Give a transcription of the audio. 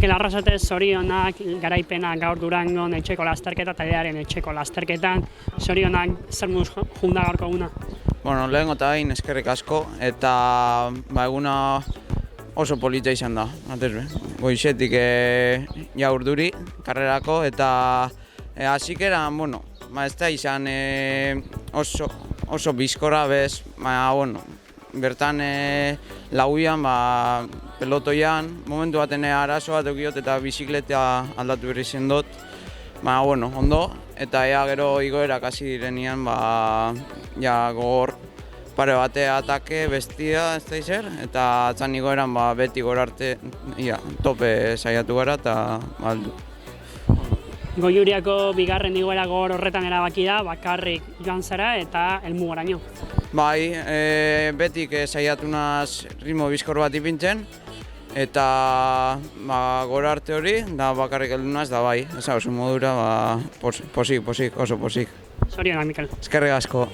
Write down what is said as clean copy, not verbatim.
Mikel Arrasate, zorionak garaipena gaur Durangon etxeko lasterketa, taldearen etxeko lasterketan. Zorionak zer moduz junda gaurko eguna? Bueno, lehengo eta bain eskerrik asko, eta eguna oso polita izan da. Goizetik ja urduri karrerako, eta hasikeran, ez da izan oso bizkorra bez, bertan lauian, pelotoian, momentu baten arazo bat eukiot eta bizikleta aldatu berri zen dut. Ondo, eta gero igoerak hasi direnean, gogor pare bate atake bestia, ez da izer, eta atzan igoeran beti gora arte tope saiatu gara eta baldu. Goiuriako bigarren igoera gogor horretan erabaki da, bakarrik joan zara eta helmugoraino. Bai, betik saiatu naz ritmo bizkor bat ipintzen, eta gora arte hori, da bakarrik heldu naz, da bai, oso modura, oso posik. Zorionak, Mikel. Eskerrik asko.